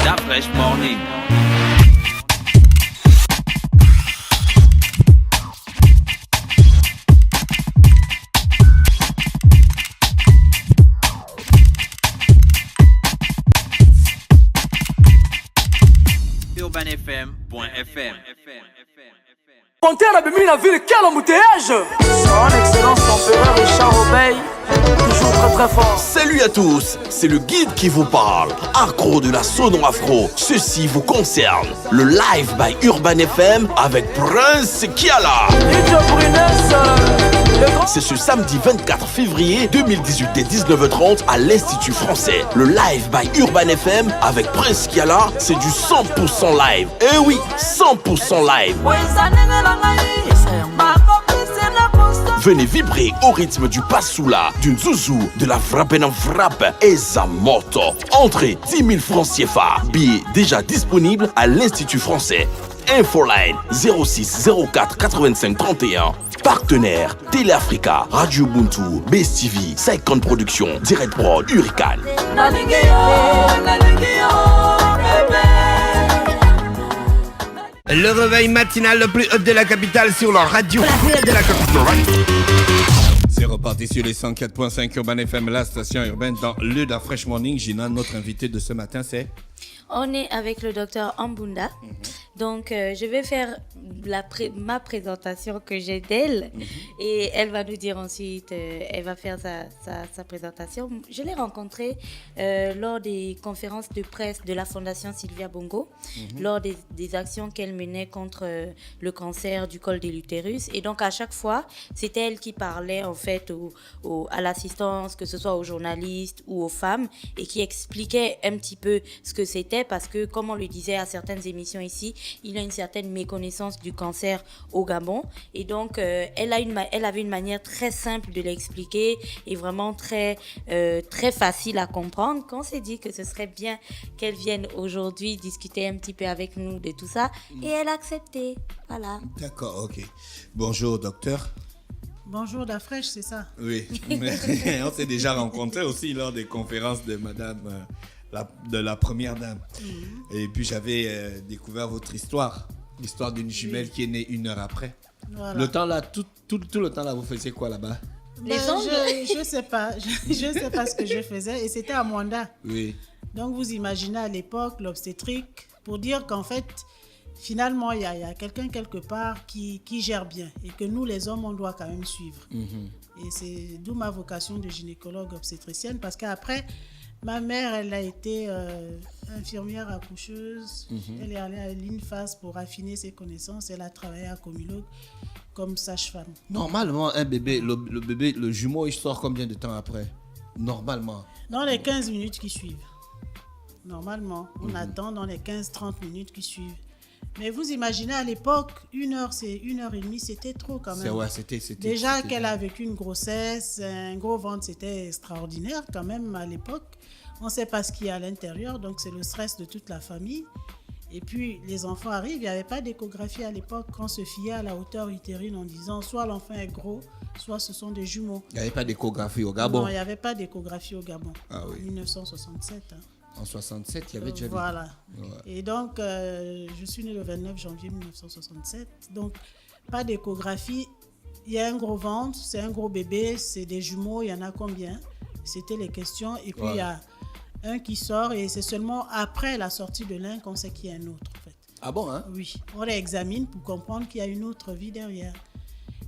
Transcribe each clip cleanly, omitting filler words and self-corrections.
Da Fresh Morning. UrbanFM.fm. Pontière a béni la ville, quel embouteillage! Son excellence l'empereur Richard Obey, toujours très très fort. Salut à tous, c'est le guide qui vous parle. Accro de la sono afro, ceci vous concerne. Le live by Urban FM avec Prince Kiala. C'est ce samedi 24 février 2018 dès 19h30 à l'Institut français. Le live by Urban FM avec Prince Kiala, c'est du 100% live. Eh oui, 100% live. Venez vibrer au rythme du Passoula, du Nzouzou, de la frappe en frappe et Zamoto. Entrée 10 000 francs CFA. Billets déjà disponibles à l'Institut français. Infoline 06 04 85 31. Partenaire Télé Africa, Radio Ubuntu, Best TV, 50 Productions, Direct Prod, Hurricane. Le réveil matinal le plus haut de la capitale sur la radio. La plus haute de la capitale. C'est reparti sur les 104.5 Urban FM, la station urbaine dans le Da Fresh Morning. Gina, notre invité de ce matin, c'est... On est avec le docteur Ambunda. Donc, je vais faire ma présentation que j'ai d'elle. Et elle va nous dire ensuite, elle va faire sa présentation. Je l'ai rencontrée lors des conférences de presse de la Fondation Sylvia Bongo, lors des actions qu'elle menait contre le cancer du col de l'utérus. Et donc, à chaque fois, c'était elle qui parlait en fait à l'assistance, que ce soit aux journalistes ou aux femmes, et qui expliquait un petit peu ce que c'était. Parce que, comme on le disait à certaines émissions ici, il y a une certaine méconnaissance du cancer au Gabon. Et donc, elle avait une manière très simple de l'expliquer et vraiment très facile à comprendre. Qu'on s'est dit que ce serait bien qu'elle vienne aujourd'hui discuter un petit peu avec nous de tout ça. Et elle a accepté. Voilà. D'accord, ok. Bonjour, docteur. Bonjour, Da Fresh, c'est ça? Oui. On s'est déjà rencontrés aussi lors des conférences de madame... de la première dame. Et puis j'avais découvert votre histoire, l'histoire d'une jumelle qui est née 1 heure après. Voilà. Le temps là, tout le temps là, vous faisiez quoi là-bas? Je sais pas, je sais pas ce que je faisais et c'était à Mwanda. Oui. Donc vous imaginez à l'époque l'obstétrique, pour dire qu'en fait finalement il y a quelqu'un quelque part qui gère bien et que nous les hommes on doit quand même suivre. Et c'est d'où ma vocation de gynécologue obstétricienne, parce qu'après ma mère, elle a été infirmière accoucheuse. Elle est allée à l'INFAS pour affiner ses connaissances. Elle a travaillé à Comilog comme sage-femme. Normalement, un bébé, le bébé, le jumeau, il sort combien de temps après? Normalement. Dans les 15 minutes qui suivent. Normalement, on attend dans les 15-30 minutes qui suivent. Mais vous imaginez à l'époque, 1 heure, c'est 1h30, c'était trop quand même. C'était déjà qu'elle a vécu une grossesse, un gros ventre, c'était extraordinaire quand même à l'époque. On ne sait pas ce qu'il y a à l'intérieur, donc c'est le stress de toute la famille. Et puis les enfants arrivent, il n'y avait pas d'échographie à l'époque, qu'on se fiait à la hauteur utérine en disant soit l'enfant est gros, soit ce sont des jumeaux. Il n'y avait pas d'échographie au Gabon? Non, il n'y avait pas d'échographie au Gabon. Ah oui. En 1967. En 67, il y avait déjà... Voilà. Ouais. Et donc, je suis née le 29 janvier 1967. Donc, pas d'échographie. Il y a un gros ventre, c'est un gros bébé, c'est des jumeaux, il y en a combien? C'était les questions. Et puis, il y a un qui sort et c'est seulement après la sortie de l'un qu'on sait qu'il y a un autre, en fait. Ah bon, hein? Oui. On les examine pour comprendre qu'il y a une autre vie derrière.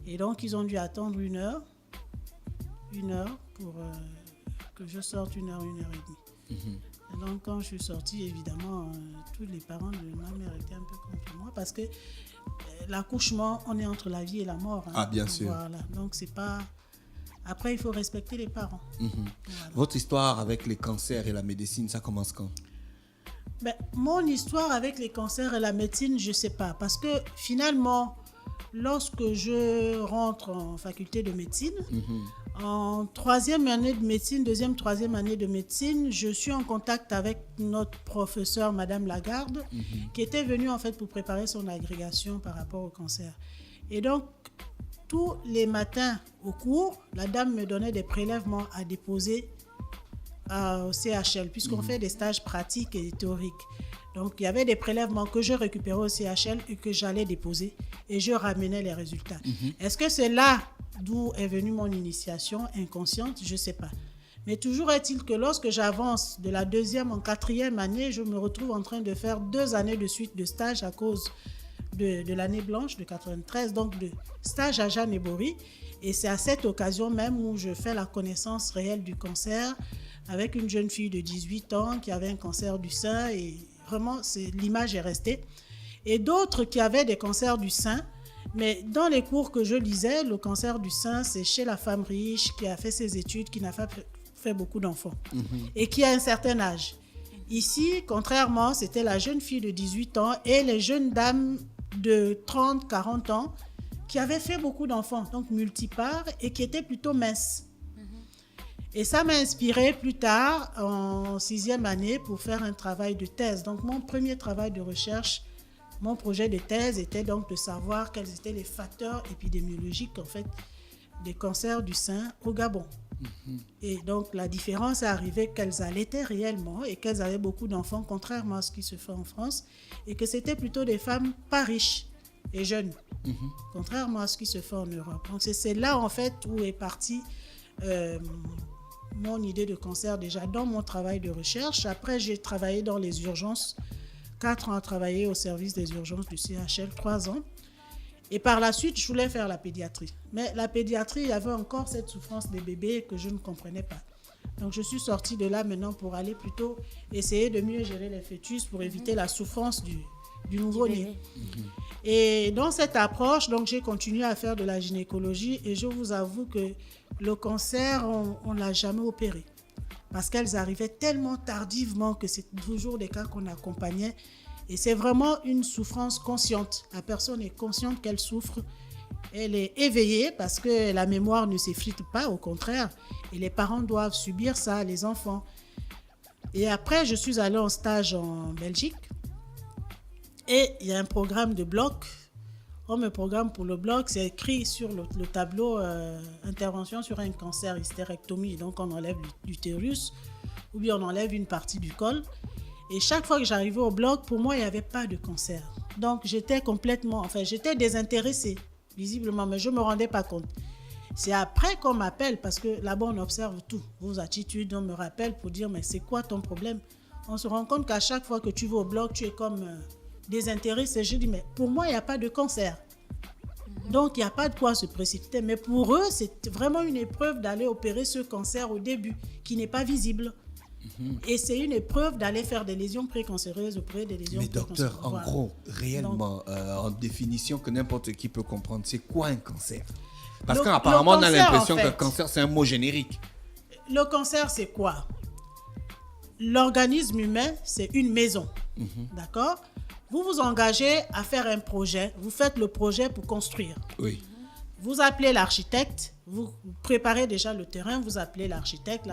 Et donc, ils ont dû attendre 1 heure. 1 heure pour que je sorte 1 heure, 1 heure et demie. Et donc, quand je suis sortie, évidemment, tous les parents de ma mère étaient un peu contre moi parce que l'accouchement, on est entre la vie et la mort. Hein. Ah, bien sûr. Voilà. Donc, c'est pas... Après, il faut respecter les parents. Voilà. Votre histoire avec les cancers et la médecine, ça commence quand? Mon histoire avec les cancers et la médecine, je ne sais pas. Parce que finalement, lorsque je rentre en faculté de médecine, en 3e année de médecine, 2e, 3e année de médecine, je suis en contact avec notre professeure, Madame Lagarde, qui était venue en fait pour préparer son agrégation par rapport au cancer. Et donc, tous les matins au cours, la dame me donnait des prélèvements à déposer au CHL, puisqu'on fait des stages pratiques et théoriques. Donc, il y avait des prélèvements que je récupérais au CHL et que j'allais déposer et je ramenais les résultats. Est-ce que c'est là d'où est venue mon initiation inconsciente? Je ne sais pas. Mais toujours est-il que lorsque j'avance de la 2e en 4e année, je me retrouve en train de faire 2 années de suite de stage à cause de l'année blanche de 93, donc de stage à Jeanne Ebory. Et c'est à cette occasion même où je fais la connaissance réelle du cancer avec une jeune fille de 18 ans qui avait un cancer du sein et vraiment, l'image est restée. Et d'autres qui avaient des cancers du sein. Mais dans les cours que je lisais, le cancer du sein, c'est chez la femme riche qui a fait ses études, qui n'a pas fait beaucoup d'enfants et qui a un certain âge. Ici, contrairement, c'était la jeune fille de 18 ans et les jeunes dames de 30, 40 ans qui avaient fait beaucoup d'enfants, donc multiparts, et qui étaient plutôt minces. Et ça m'a inspiré plus tard, en 6e année, pour faire un travail de thèse. Donc, mon premier travail de recherche, mon projet de thèse était donc de savoir quels étaient les facteurs épidémiologiques, en fait, des cancers du sein au Gabon. Et donc, la différence est arrivée qu'elles allaitaient réellement et qu'elles avaient beaucoup d'enfants, contrairement à ce qui se fait en France, et que c'était plutôt des femmes pas riches et jeunes, contrairement à ce qui se fait en Europe. Donc, c'est là, en fait, où est partie mon idée de cancer déjà dans mon travail de recherche. Après, j'ai travaillé dans les urgences, 4 ans à travailler au service des urgences du CHL, 3 ans. Et par la suite, je voulais faire la pédiatrie. Mais la pédiatrie, il y avait encore cette souffrance des bébés que je ne comprenais pas. Donc, je suis sortie de là maintenant pour aller plutôt essayer de mieux gérer les fœtus pour éviter la souffrance du nouveau-né. Et dans cette approche, donc, j'ai continué à faire de la gynécologie et je vous avoue que le cancer, on ne l'a jamais opéré. Parce qu'elles arrivaient tellement tardivement que c'est toujours des cas qu'on accompagnait. Et c'est vraiment une souffrance consciente. La personne est consciente qu'elle souffre. Elle est éveillée parce que la mémoire ne s'effrite pas, au contraire. Et les parents doivent subir ça, les enfants. Et après, je suis allée en stage en Belgique. Et il y a un programme de bloc. On me programme pour le bloc. C'est écrit sur le tableau intervention sur un cancer, hystérectomie. Donc, on enlève l'utérus ou bien on enlève une partie du col. Et chaque fois que j'arrivais au bloc, pour moi, il n'y avait pas de cancer. Donc, j'étais j'étais désintéressée, visiblement, mais je ne me rendais pas compte. C'est après qu'on m'appelle, parce que là-bas, on observe tout. Vos attitudes, on me rappelle pour dire, mais c'est quoi ton problème? On se rend compte qu'à chaque fois que tu vas au bloc, tu es comme désintéressée. Je dis, mais pour moi, il n'y a pas de cancer. Donc, il n'y a pas de quoi se précipiter. Mais pour eux, c'est vraiment une épreuve d'aller opérer ce cancer au début, qui n'est pas visible. Et c'est une épreuve d'aller faire des lésions précancéreuses auprès des lésions précancéreuses. Mais docteur, en gros, réellement, en définition que n'importe qui peut comprendre, c'est quoi un cancer? Parce qu'apparemment, on a l'impression qu'un cancer, c'est un mot générique. Le cancer, c'est quoi? L'organisme humain, c'est une maison. D'accord? Vous vous engagez à faire un projet. Vous faites le projet pour construire. Oui. Vous appelez l'architecte, vous préparez déjà le terrain, vous appelez l'architecte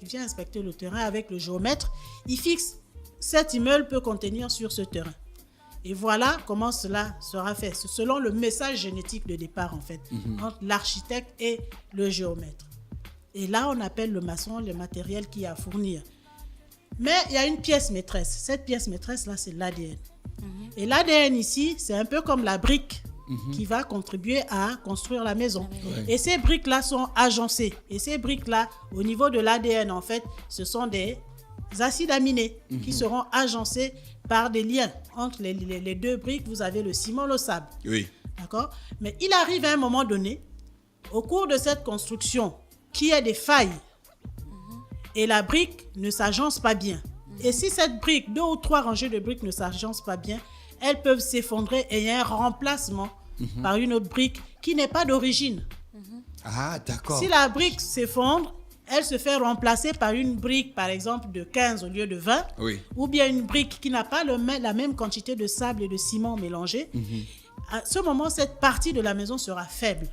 vient inspecter le terrain avec le géomètre, il fixe cet immeuble peut contenir sur ce terrain. Et voilà comment cela sera fait. C'est selon le message génétique de départ en fait, entre l'architecte et le géomètre. Et là, on appelle le maçon le matériel qui a à fournir. Mais il y a une pièce maîtresse. Cette pièce maîtresse là, c'est l'ADN. Et l'ADN ici, c'est un peu comme la brique qui va contribuer à construire la maison. Et ces briques-là sont agencées. Et ces briques-là, au niveau de l'ADN, en fait, ce sont des acides aminés qui seront agencés par des liens. Entre les deux briques, vous avez le ciment, le sable. Oui. D'accord? Mais il arrive à un moment donné, au cours de cette construction, qu'il y ait des failles. Et la brique ne s'agence pas bien. Et si cette brique, 2 ou 3 rangées de briques ne s'agencent pas bien, elles peuvent s'effondrer et il y a un remplacement par une autre brique qui n'est pas d'origine. Ah, d'accord. Si la brique s'effondre, elle se fait remplacer par une brique, par exemple, de 15 au lieu de 20, ou bien une brique qui n'a pas la même quantité de sable et de ciment mélangés. À ce moment, cette partie de la maison sera faible.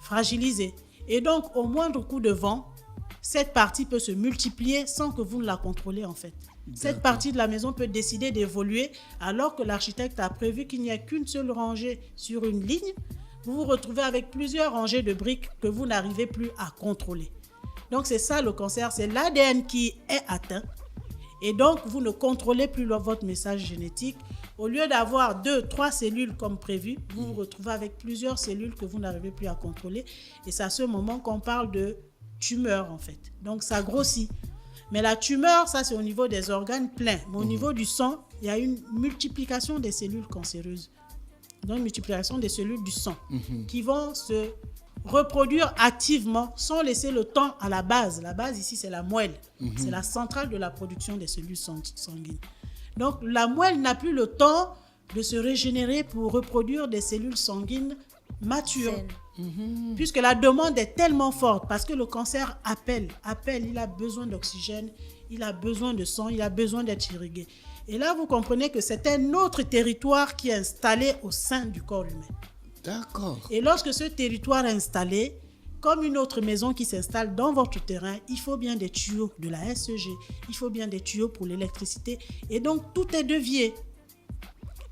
Fragilisée. Et donc, au moindre coup de vent, cette partie peut se multiplier sans que vous ne la contrôlez en fait. Cette partie de la maison peut décider d'évoluer alors que l'architecte a prévu qu'il n'y a qu'une seule rangée sur une ligne. Vous vous retrouvez avec plusieurs rangées de briques que vous n'arrivez plus à contrôler. Donc c'est ça le cancer, c'est l'ADN qui est atteint. Et donc, vous ne contrôlez plus votre message génétique. Au lieu d'avoir 2-3 cellules comme prévu, vous vous retrouvez avec plusieurs cellules que vous n'arrivez plus à contrôler. Et c'est à ce moment qu'on parle de tumeur, en fait. Donc, ça grossit. Mais la tumeur, ça, c'est au niveau des organes pleins. Mais au niveau du sang, il y a une multiplication des cellules cancéreuses. Donc, une multiplication des cellules du sang qui vont se reproduire activement sans laisser le temps à la base. La base ici, c'est la moelle. C'est la centrale de la production des cellules sanguines. Donc, la moelle n'a plus le temps de se régénérer pour reproduire des cellules sanguines matures. Puisque la demande est tellement forte, parce que le cancer appelle, il a besoin d'oxygène, il a besoin de sang, il a besoin d'être irrigué. Et là, vous comprenez que c'est un autre territoire qui est installé au sein du corps humain. D'accord. Et lorsque ce territoire est installé, comme une autre maison qui s'installe dans votre terrain, il faut bien des tuyaux de la SEG, il faut bien des tuyaux pour l'électricité. Et donc, tout est dévié.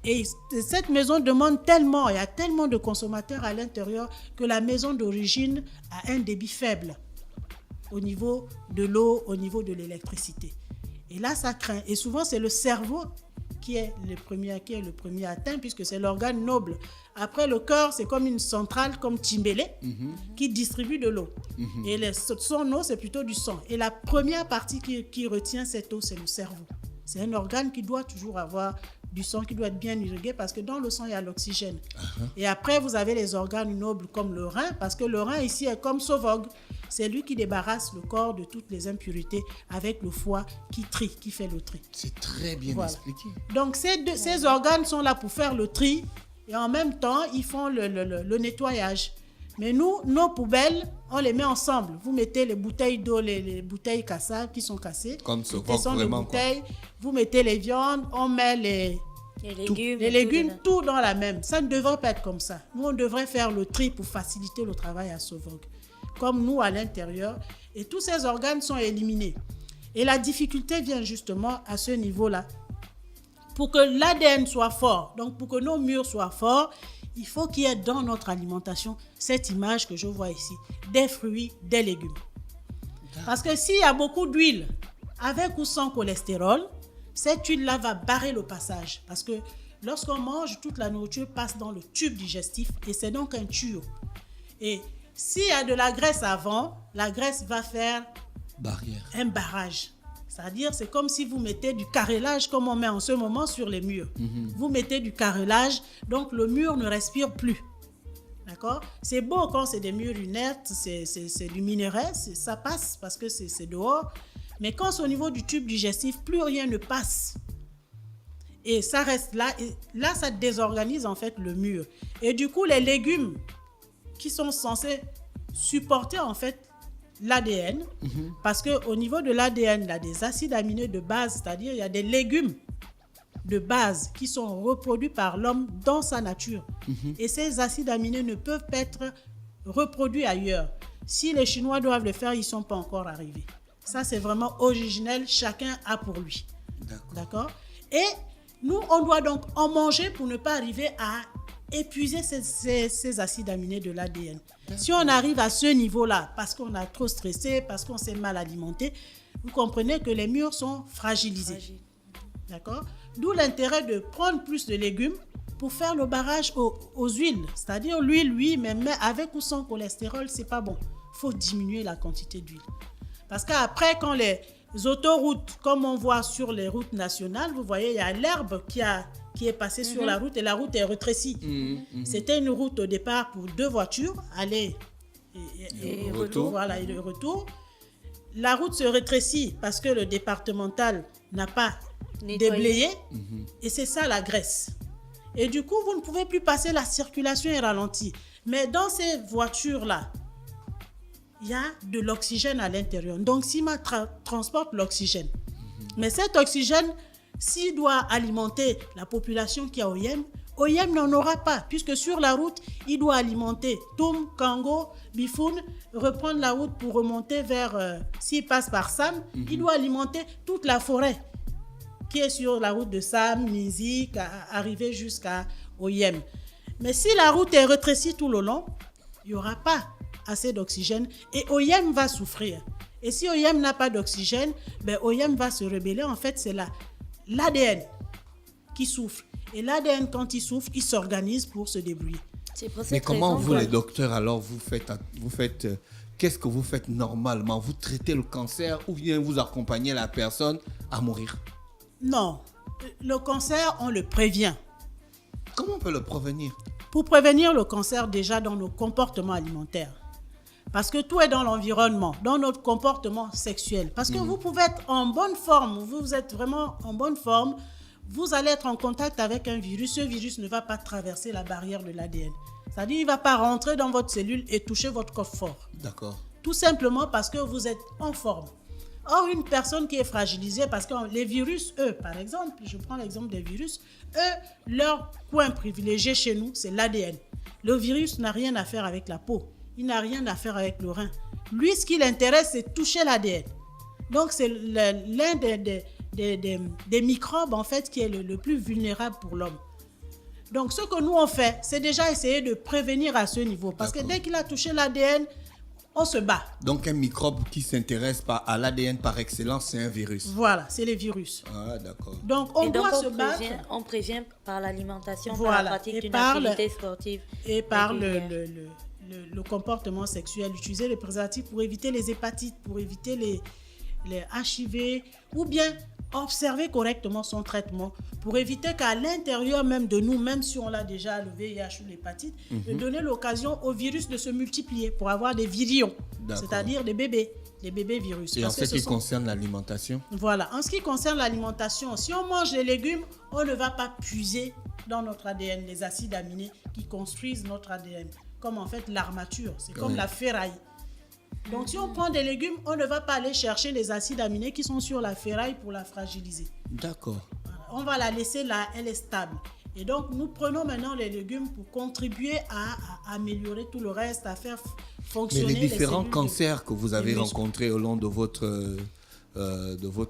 Et cette maison demande tellement, il y a tellement de consommateurs à l'intérieur que la maison d'origine a un débit faible au niveau de l'eau, au niveau de l'électricité. Et là, ça craint. Et souvent, c'est le cerveau qui est le premier atteint, puisque c'est l'organe noble. Après, le cœur, c'est comme une centrale, comme Timbélé, qui distribue de l'eau. Et son eau, c'est plutôt du sang. Et la première partie qui retient cette eau, c'est le cerveau. C'est un organe qui doit toujours avoir du sang, qui doit être bien irrigué, parce que dans le sang, il y a l'oxygène. Et après, vous avez les organes nobles comme le rein, parce que le rein, ici, est comme Sauvogue. C'est lui qui débarrasse le corps de toutes les impuretés avec le foie qui trie, qui fait le tri. C'est très bien expliqué. Donc, ces organes sont là pour faire le tri et en même temps, ils font le nettoyage. Mais nous, nos poubelles, on les met ensemble. Vous mettez les bouteilles d'eau, les bouteilles qui sont cassées. Comme ce vraiment, bouteilles, vous mettez les viandes, on met les légumes, tout dans la même. Ça ne devrait pas être comme ça. Nous, on devrait faire le tri pour faciliter le travail à Sauvogue. Comme nous à l'intérieur, et tous ces organes sont éliminés. Et la difficulté vient justement à ce niveau-là. Pour que l'ADN soit fort, donc pour que nos murs soient forts, il faut qu'il y ait dans notre alimentation cette image que je vois ici, des fruits, des légumes. Parce que s'il y a beaucoup d'huile, avec ou sans cholestérol, cette huile-là va barrer le passage. Parce que lorsqu'on mange, toute la nourriture passe dans le tube digestif et c'est donc un tuyau. Et s'il y a de la graisse avant, la graisse va faire un barrage. C'est-à-dire, c'est comme si vous mettez du carrelage, comme on met en ce moment sur les murs. Vous mettez du carrelage, donc le mur ne respire plus. D'accord ? C'est beau quand c'est des murs inertes, c'est du minerai, ça passe parce que c'est dehors. Mais quand c'est au niveau du tube digestif, plus rien ne passe. Et ça reste là. Et là, ça désorganise en fait le mur. Et du coup, les légumes qui sont censés supporter en fait l'ADN, parce qu'au niveau de l'ADN, il y a des acides aminés de base, c'est-à-dire il y a des légumes de base qui sont reproduits par l'homme dans sa nature. Et ces acides aminés ne peuvent pas être reproduits ailleurs. Si les Chinois doivent le faire, ils ne sont pas encore arrivés. Ça, c'est vraiment originel, chacun a pour lui. D'accord ? Et nous, on doit donc en manger pour ne pas arriver à épuiser ces acides aminés de l'ADN. Si on arrive à ce niveau-là, parce qu'on a trop stressé, parce qu'on s'est mal alimenté, vous comprenez que les murs sont fragilisés. D'accord ? D'où l'intérêt de prendre plus de légumes pour faire le barrage aux huiles. C'est-à-dire l'huile, oui, mais avec ou sans cholestérol, c'est pas bon. Il faut diminuer la quantité d'huile. Parce qu'après, quand les autoroutes, comme on voit sur les routes nationales, vous voyez, il y a l'herbe qui est passée sur la route et la route est rétrécie. C'était une route au départ pour 2 voitures, aller et retour. Voilà, et le retour. La route se rétrécit parce que le départemental n'a pas déblayé et c'est ça la graisse. Et du coup, vous ne pouvez plus passer, la circulation est ralentie. Mais dans ces voitures-là, il y a de l'oxygène à l'intérieur. Donc, CIMA transporte l'oxygène. Mais cet oxygène, s'il doit alimenter la population qui est au Yem, n'en aura pas, puisque sur la route, il doit alimenter Toum, Kango, Bifoun, reprendre la route pour remonter vers, s'il passe par Sam, il doit alimenter toute la forêt qui est sur la route de Sam, Nizik, arriver jusqu'au Yem. Mais si la route est rétrécie tout le long, il n'y aura pas assez d'oxygène et Oyem va souffrir. Et si OIM n'a pas d'oxygène, ben OIM va se rebeller. En fait, c'est l'ADN qui souffle. Et l'ADN, quand il souffle, il s'organise pour se débrouiller. Mais comment vous, les docteurs, alors, vous faites qu'est-ce que vous faites normalement? Vous traitez le cancer ou bien vous accompagnez la personne à mourir? Non. Le cancer, on le prévient. Comment on peut le prévenir? Pour prévenir le cancer, déjà dans nos comportements alimentaires. Parce que tout est dans l'environnement, dans notre comportement sexuel. Parce que vous pouvez être en bonne forme, vous êtes vraiment en bonne forme, vous allez être en contact avec un virus. Ce virus ne va pas traverser la barrière de l'ADN. C'est-à-dire qu'il ne va pas rentrer dans votre cellule et toucher votre corps fort. D'accord. Tout simplement parce que vous êtes en forme. Or, une personne qui est fragilisée, parce que les virus, eux, par exemple, je prends l'exemple des virus, eux, leur coin privilégié chez nous, c'est l'ADN. Le virus n'a rien à faire avec la peau. Il n'a rien à faire avec le rein. Lui, ce qui l'intéresse, c'est toucher l'ADN. Donc, c'est l'un des microbes, en fait, qui est le plus vulnérable pour l'homme. Donc, ce que nous, on fait, c'est déjà essayer de prévenir à ce niveau. Parce que dès qu'il a touché l'ADN, on se bat. Donc, un microbe qui s'intéresse à l'ADN par excellence, c'est un virus. Voilà, c'est les virus. Ah, d'accord. Donc, on doit se battre. On prévient par l'alimentation, voilà, par la pratique d'une activité sportive. Et par le comportement sexuel. Utiliser les préservatifs pour éviter les hépatites, pour éviter les HIV, ou bien observer correctement son traitement pour éviter qu'à l'intérieur même de nous, même si on l'a déjà, le VIH ou l'hépatite, de donner l'occasion au virus de se multiplier pour avoir des virions, c'est-à-dire des bébés virus. Et en ce qui concerne l'alimentation? Voilà, en ce qui concerne l'alimentation, si on mange des légumes, on ne va pas puiser dans notre ADN les acides aminés qui construisent notre ADN, comme en fait l'armature, c'est comme la ferraille. Donc, si on prend des légumes, on ne va pas aller chercher les acides aminés qui sont sur la ferraille pour la fragiliser. D'accord. Voilà. On va la laisser là, elle est stable. Et donc, nous prenons maintenant les légumes pour contribuer à améliorer tout le reste, à faire fonctionner les différents cellules cancers que vous avez rencontrés au long de votre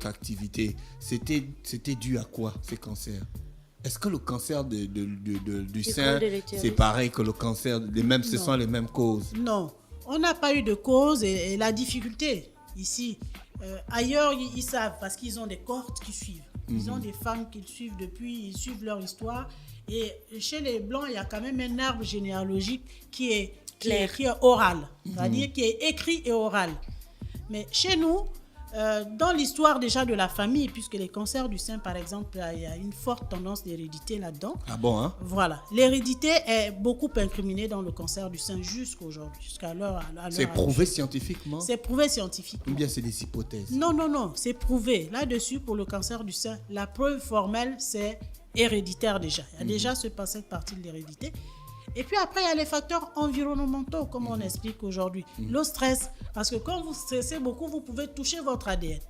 activité, c'était dû à quoi, ces cancers? Est-ce que le cancer du sein, c'est pareil que le cancer, ce sont les mêmes causes? Non. On n'a pas eu de cause et la difficulté ici. Ailleurs, ils savent parce qu'ils ont des cohortes qui suivent. Ils ont des femmes qu'ils suivent ils suivent leur histoire. Et chez les Blancs, il y a quand même un arbre généalogique qui est oral, c'est-à-dire qui est écrit et oral. Mais chez nous, dans l'histoire déjà de la famille, puisque les cancers du sein, par exemple, il y a une forte tendance d'hérédité là-dedans. Ah bon, hein? Voilà. L'hérédité est beaucoup incriminée dans le cancer du sein jusqu'aujourd'hui, jusqu'à l'heure. C'est prouvé scientifiquement? C'est prouvé scientifiquement. Ou bien c'est des hypothèses? Non, c'est prouvé. Là-dessus, pour le cancer du sein, la preuve formelle, c'est héréditaire déjà. Il y a déjà cette partie de l'hérédité. Et puis après, il y a les facteurs environnementaux, comme on explique aujourd'hui. Le stress, parce que quand vous stressez beaucoup, vous pouvez toucher votre ADN.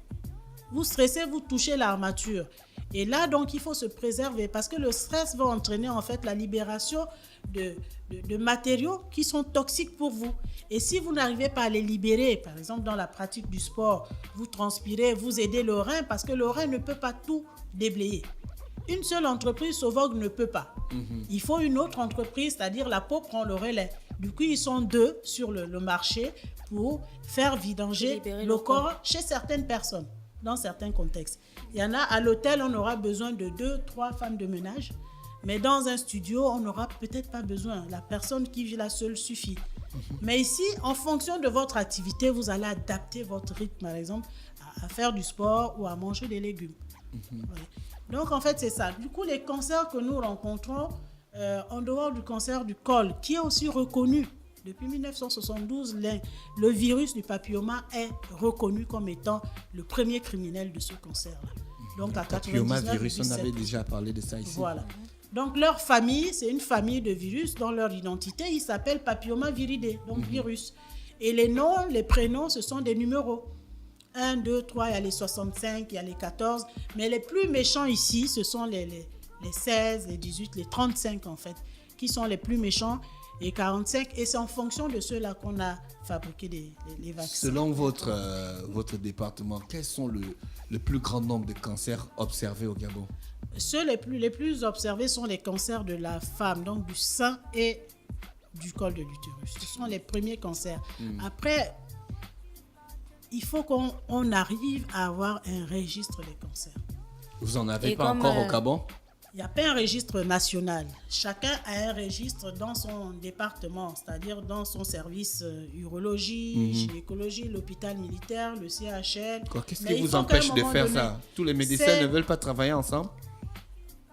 Vous stressez, vous touchez l'armature. Et là, donc, il faut se préserver parce que le stress va entraîner en fait la libération de matériaux qui sont toxiques pour vous. Et si vous n'arrivez pas à les libérer, par exemple dans la pratique du sport, vous transpirez, vous aidez le rein parce que le rein ne peut pas tout déblayer. Une seule entreprise, Sovog, ne peut pas. Il faut une autre entreprise, c'est-à-dire la peau prend le relais. Du coup, ils sont deux sur le marché pour faire vidanger le corps chez certaines personnes, dans certains contextes. Il y en a, à l'hôtel, on aura besoin de 2-3 femmes de ménage, mais dans un studio, on n'aura peut-être pas besoin. La personne qui vit là seule suffit. Mais ici, en fonction de votre activité, vous allez adapter votre rythme, par exemple, à faire du sport ou à manger des légumes. Ouais. Donc, en fait, c'est ça. Du coup, les cancers que nous rencontrons, en dehors du cancer du col, qui est aussi reconnu depuis 1972, le virus du papilloma est reconnu comme étant le premier criminel de ce cancer-là. Donc, à 99, virus, on avait déjà parlé de ça ici. Voilà. Donc, leur famille, c'est une famille de virus. Dans leur identité, ils s'appellent papillomaviridae, donc virus. Et les noms, les prénoms, ce sont des numéros. 1, 2, 3, il y a les 65, il y a les 14. Mais les plus méchants ici, ce sont les 16, les 18, les 35 en fait, qui sont les plus méchants. Et 45, et c'est en fonction de ceux-là qu'on a fabriqué les vaccins. Selon votre département, quels sont le plus grand nombre de cancers observés au Gabon? Ceux les plus observés sont les cancers de la femme, donc du sein et du col de l'utérus. Ce sont les premiers cancers. Après, il faut qu'on arrive à avoir un registre des cancers. Vous n'en avez Et pas comme, encore au Gabon? Il n'y a pas un registre national. Chacun a un registre dans son département, c'est-à-dire dans son service urologie, gynécologie, l'hôpital militaire, le CHL. Qu'est-ce Mais qui il vous faut qu'à un empêche de moment faire donné, ça? Tous les médecins ne veulent pas travailler ensemble?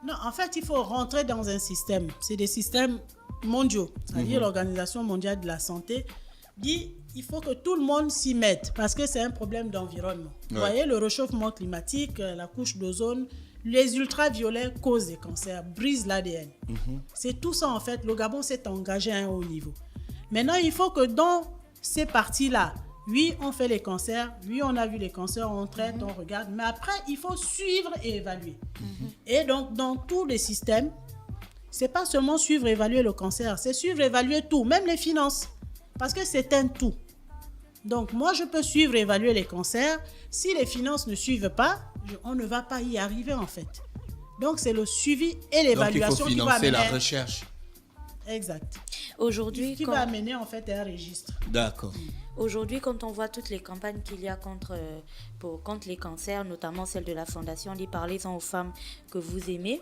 Non, en fait, il faut rentrer dans un système. C'est des systèmes mondiaux. C'est-à-dire l'Organisation mondiale de la santé dit il faut que tout le monde s'y mette parce que c'est un problème d'environnement. Vous voyez, le réchauffement climatique, la couche d'ozone, les ultraviolets causent des cancers, brisent l'ADN. C'est tout ça en fait. Le Gabon s'est engagé à un haut niveau. Maintenant, il faut que dans ces parties-là, oui, on fait les cancers, oui, on a vu les cancers, on traite, on regarde, mais après, il faut suivre et évaluer. Et donc, dans tous les systèmes, c'est pas seulement suivre et évaluer le cancer, c'est suivre et évaluer tout, même les finances, parce que c'est un tout. Donc, moi, je peux suivre et évaluer les cancers. Si les finances ne suivent pas, on ne va pas y arriver, en fait. Donc, c'est le suivi et l'évaluation qui va financer la recherche. Exact. Aujourd'hui, qui va amener, en fait, un registre. D'accord. Aujourd'hui, quand on voit toutes les campagnes qu'il y a contre les cancers, notamment celle de la Fondation, on dit parlez-en aux femmes que vous aimez.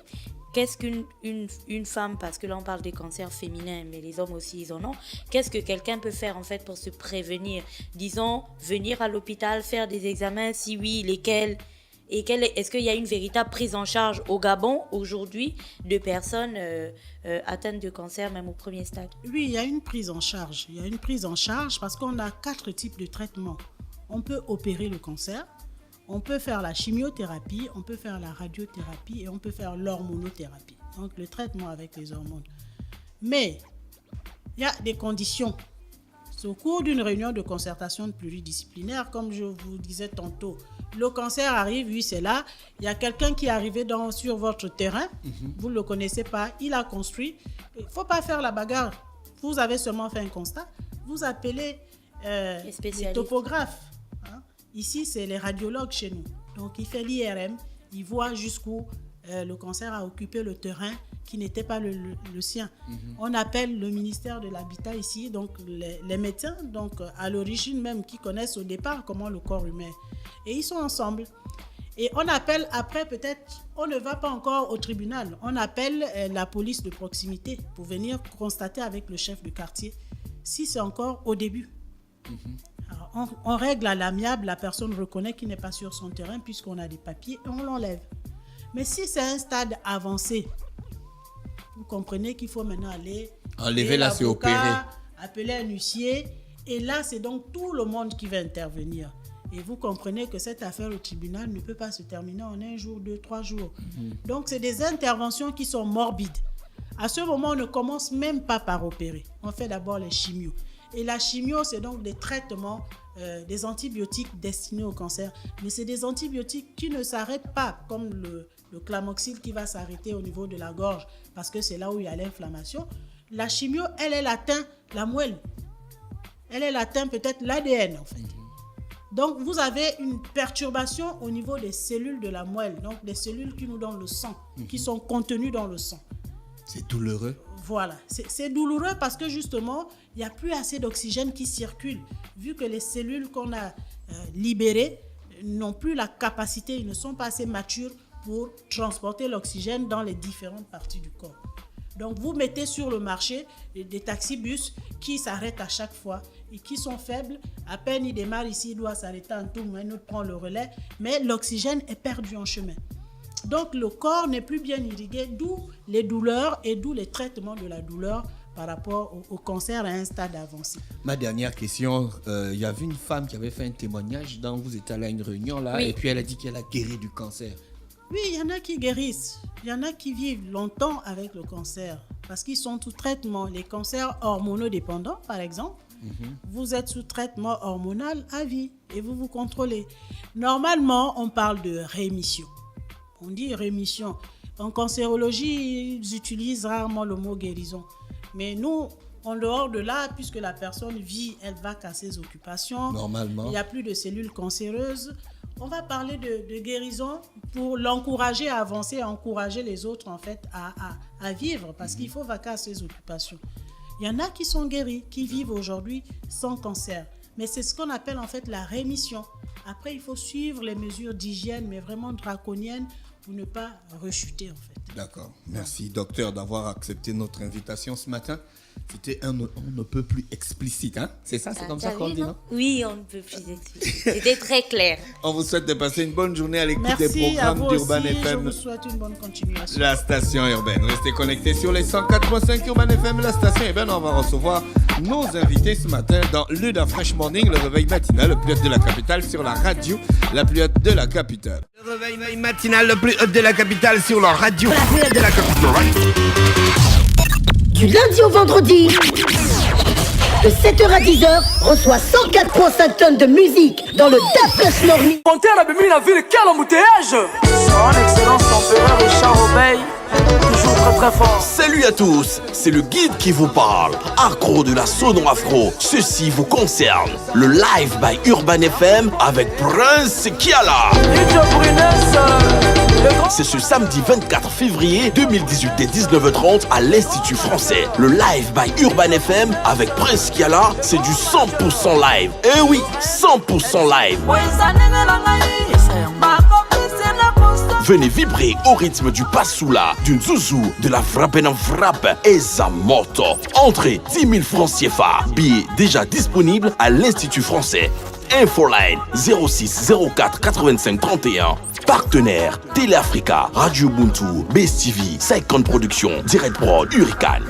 Qu'est-ce qu'une femme, parce que là on parle des cancers féminins, mais les hommes aussi ils en ont, qu'est-ce que quelqu'un peut faire en fait pour se prévenir? Disons, venir à l'hôpital, faire des examens, si oui, lesquels? Et est-ce qu'il y a une véritable prise en charge au Gabon aujourd'hui de personnes atteintes de cancer, même au premier stade? Oui, il y a une prise en charge. Il y a une prise en charge parce qu'on a 4 types de traitements. On peut opérer le cancer, on peut faire la chimiothérapie, on peut faire la radiothérapie et on peut faire l'hormonothérapie. Donc le traitement avec les hormones. Mais il y a des conditions. C'est au cours d'une réunion de concertation pluridisciplinaire, comme je vous disais tantôt, le cancer arrive, oui, c'est là. Il y a quelqu'un qui est arrivé sur votre terrain, vous ne le connaissez pas, il a construit. Il ne faut pas faire la bagarre. Vous avez seulement fait un constat. Vous appelez les topographes. Hein. Ici, c'est les radiologues chez nous. Donc, il fait l'IRM, il voit jusqu'où le cancer a occupé le terrain qui n'était pas le sien. On appelle le ministère de l'Habitat ici, donc les médecins, donc à l'origine même, qui connaissent au départ comment le corps humain. Et ils sont ensemble. Et on appelle après, peut-être, on ne va pas encore au tribunal, on appelle la police de proximité pour venir constater avec le chef de quartier si c'est encore au début. Alors, on règle à l'amiable, la personne reconnaît qu'il n'est pas sur son terrain puisqu'on a des papiers et on l'enlève. Mais si c'est un stade avancé, vous comprenez qu'il faut maintenant aller enlever là, c'est opéré, appeler un huissier, et là c'est donc tout le monde qui va intervenir. Et vous comprenez que cette affaire au tribunal ne peut pas se terminer en 1 jour, 2, 3 jours. Donc c'est des interventions qui sont morbides. À ce moment, on ne commence même pas par opérer. On fait d'abord les chimios. Et la chimio, c'est donc des traitements, des antibiotiques destinés au cancer. Mais c'est des antibiotiques qui ne s'arrêtent pas, comme le Clamoxyl qui va s'arrêter au niveau de la gorge, parce que c'est là où il y a l'inflammation. La chimio, elle atteint la moelle. Elle atteint peut-être l'ADN, en fait. Donc, vous avez une perturbation au niveau des cellules de la moelle, donc des cellules qui nous donnent le sang, qui sont contenues dans le sang. C'est douloureux. Voilà, c'est douloureux parce que justement, il n'y a plus assez d'oxygène qui circule, vu que les cellules qu'on a libérées n'ont plus la capacité, ils ne sont pas assez matures pour transporter l'oxygène dans les différentes parties du corps. Donc, vous mettez sur le marché des taxibus qui s'arrêtent à chaque fois et qui sont faibles. À peine il démarre ici, il doit s'arrêter en tout, un autre prend le relais, mais l'oxygène est perdu en chemin. Donc, le corps n'est plus bien irrigué, d'où les douleurs et d'où les traitements de la douleur par rapport au cancer à un stade avancé. Ma dernière question, il y avait une femme qui avait fait un témoignage dont vous étiez allé à une réunion là, oui. Et puis elle a dit qu'elle a guéri du cancer. Oui, il y en a qui guérissent. Il y en a qui vivent longtemps avec le cancer parce qu'ils sont sous traitement. Les cancers hormonodépendants, par exemple, vous êtes sous traitement hormonal à vie et vous vous contrôlez. Normalement, on parle de rémission. On dit rémission. En cancérologie, ils utilisent rarement le mot guérison. Mais nous, en dehors de là, puisque la personne vit, elle va qu'à ses occupations. Normalement. Il n'y a plus de cellules cancéreuses. On va parler de guérison pour l'encourager à avancer, à encourager les autres en fait à vivre parce qu'il faut vaquer à ses occupations. Il y en a qui sont guéris, qui vivent aujourd'hui sans cancer. Mais c'est ce qu'on appelle en fait la rémission. Après, il faut suivre les mesures d'hygiène, mais vraiment draconiennes pour ne pas rechuter en fait. D'accord. Merci, docteur, d'avoir accepté notre invitation ce matin. C'était on ne peut plus explicite, hein? C'est ça, c'est comme ça qu'on dit, non? Oui, on ne peut plus explicite. C'était très clair. On vous souhaite de passer une bonne journée à l'écoute des Merci à programmes vous d'Urban aussi, je FM. vous souhaite une bonne continuation. La station urbaine. Restez connectés sur les 104.5 Urban FM, la station urbaine. On va recevoir nos invités ce matin dans Luda Fresh Morning, le réveil matinal le plus haut de la capitale sur la radio la plus haute de la capitale. Le réveil matinal le plus haut de la capitale sur la radio la plus haute de la capitale. Du lundi au vendredi, de 7h à 10h, reçoit 104,5 tonnes de musique dans le Da Fresh Morning. Comptez la bémine la ville, quel embouteillage! Son Excellence l'Empereur Richard Obey, toujours très très fort. Salut à tous, c'est le guide qui vous parle. Accro de la sono afro, ceci vous concerne. Le live by Urban FM avec Prince Kiala. C'est ce samedi 24 février 2018 dès 19h30 à l'Institut français. Le live by Urban FM avec Prince Kiala, c'est du 100% live. Eh oui, 100% live. Venez vibrer au rythme du Passoula, du Zouzou, de la Frappe en Frappe et Zamoto. Entrée 10 000 francs CFA. Billets déjà disponibles à l'Institut français. Infoline 06 04 85 31. Partenaires Télé Africa, Radio Ubuntu, Best TV, 50 Productions, Direct Prod, Hurricane.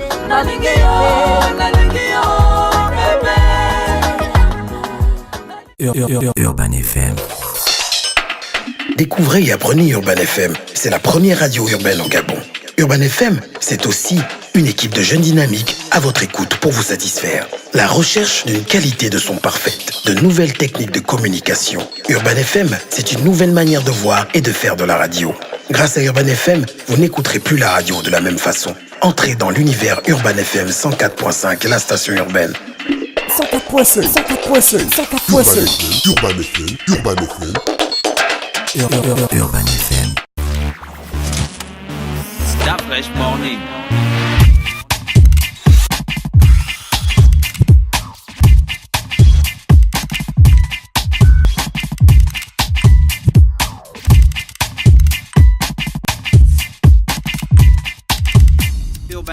Urban FM. Découvrez et apprenez Urban FM. C'est la première radio urbaine au Gabon. Urban FM, c'est aussi une équipe de jeunes dynamiques à votre écoute pour vous satisfaire. La recherche d'une qualité de son parfaite, de nouvelles techniques de communication. Urban FM, c'est une nouvelle manière de voir et de faire de la radio. Grâce à Urban FM, vous n'écouterez plus la radio de la même façon. Entrez dans l'univers Urban FM 104.5, la station urbaine. 104.5, 104.5, 104.5. Urban FM, Urban FM. Urban FM. Da Fresh Morning.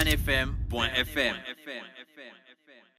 UrbanFM.fm